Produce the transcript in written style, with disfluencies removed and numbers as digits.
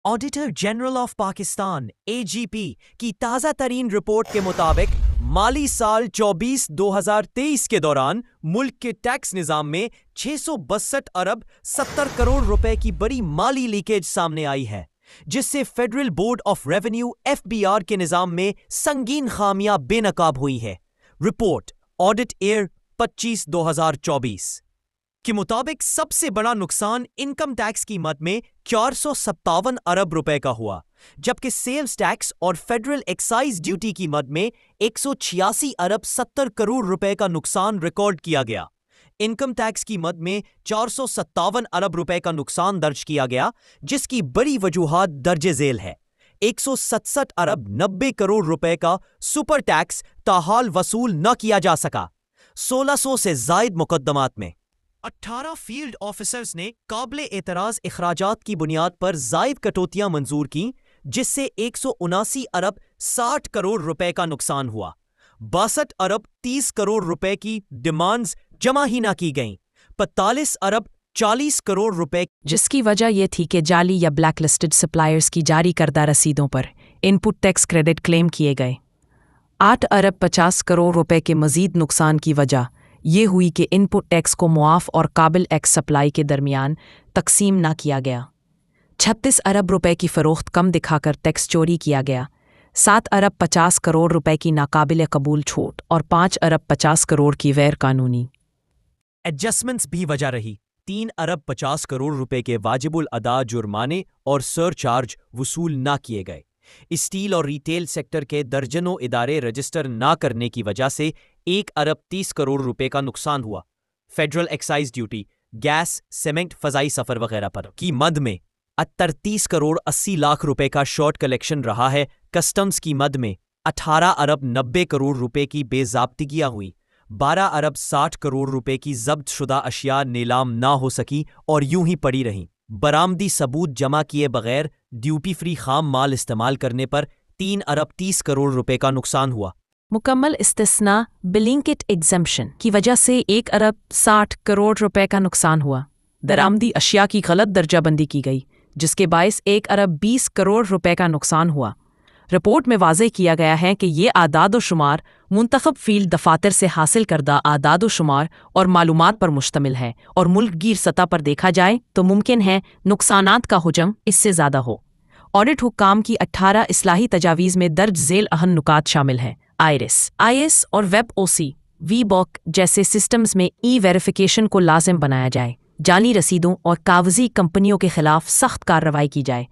Auditor general of Pakistan (AGP) की ताज़ा तरीन रिपोर्ट के मुताबिक माली साल 24-2023 के दौरान मुल्क के टैक्स निज़ाम में 662 अरब 70 करोड़ रुपए की बड़ी माली लीकेज सामने आई है, जिससे federal board of revenue FBR के निज़ाम में संगीन खामियां बेनकाब हुई है। रिपोर्ट ऑडिट ईयर 25-2024 के मुताबिक सबसे बड़ा नुकसान इनकम टैक्स की मद में 457 अरब रुपए का हुआ, जबकि सेल्स टैक्स और फेडरल एक्साइज ड्यूटी की मद में 186 अरब 70 करोड़ रुपए का नुकसान रिकॉर्ड किया गया। इनकम टैक्स की मद में 457 अरब रुपए का नुकसान दर्ज किया गया, जिसकी बड़ी वजूहात दर्जे झेल है। 167 अरब 90 करोड़ रुपए का सुपर टैक्स ताहाल वसूल न किया जा सका। 1600 से जायद मुकदमात में 18 फील्ड ऑफिसर्स ने काबिल एतराज इखराजात की बुनियाद पर जायद कटौतियां मंजूर की, जिससे 179 अरब 60 करोड़ रुपए का नुकसान हुआ। 62 अरब 30 करोड़ रुपए की डिमांड्स जमा ही ना की गईं। 45 अरब 40 करोड़ रुपए, जिसकी वजह यह थी कि जाली या ब्लैक लिस्टेड सप्लायर्स की जारी करदा रसीदों पर इनपुट टैक्स क्रेडिट क्लेम किए गए। 8 अरब 50 करोड़ रुपए के मजीद नुकसान की वजह ये हुई कि इनपुट टैक्स को मुआफ और काबिल एक्स सप्लाई के दरमियान तकसीम ना किया गया। 36 अरब रुपए की फ़रोख्त कम दिखाकर टैक्स चोरी किया गया। 7 अरब 50 करोड़ रुपए की नाकाबिल कबूल छूट और 5 अरब 50 करोड़ की गैर कानूनी एडजस्टमेंट्स भी वजह रही। 3 अरब 50 करोड़ रुपए के वाजिबुल अदा जुर्माने और सरचार्ज वसूल ना किए गए। स्टील और रिटेल सेक्टर के दर्जनों इदारे रजिस्टर ना करने की वजह से 1 अरब 30 करोड़ रुपए का नुकसान हुआ। Federal excise duty, gas, cement, फजाई सफर वगैरह पर की मद में 38 करोड़ 80 लाख रुपए का शॉर्ट कलेक्शन रहा है। कस्टम्स की मद में 18 अरब 90 करोड़ रुपए की बेज़ाब्तिगियां हुई। 12 अरब 60 करोड़ रुपए की जब्त शुदा अशिया नीलाम ना हो सकी और यूं ही पड़ी रहीं। बरामदी सबूत जमा किए बगैर ड्यूटी फ्री खाम माल इस्तेमाल करने पर 3 अरब 30 करोड़ रुपए का नुकसान हुआ। मुकम्मल इस्तिस्ना ब्लिंकेट एग्जम्पशन की वजह से 1 अरब 60 करोड़ रुपए का नुकसान हुआ। दरामदी अशिया की गलत दर्जाबंदी की गई, जिसके बायस 1 अरब 20 करोड़ रुपए का नुकसान हुआ। रिपोर्ट में वाज़ेह किया गया है कि ये आदाद व शुमार मुंतखब फील्ड दफातर से हासिल करदा आदाद व शुमार और मालूमात पर मुश्तमिल है और मुल्क गिर सतह पर देखा जाए तो मुमकिन है नुकसानात का हुजम इससे ज़्यादा हो। ऑडिट हुक्काम की 18 इस्लाही तजावीज़ में दर्ज झेल अहम नुकात शामिल हैं। IS और वेब OC VBOC जैसे सिस्टम्स में वेरिफिकेशन को लाजिम बनाया जाए। जाली रसीदों और कागजी कंपनियों के खिलाफ सख्त कार्रवाई की जाए।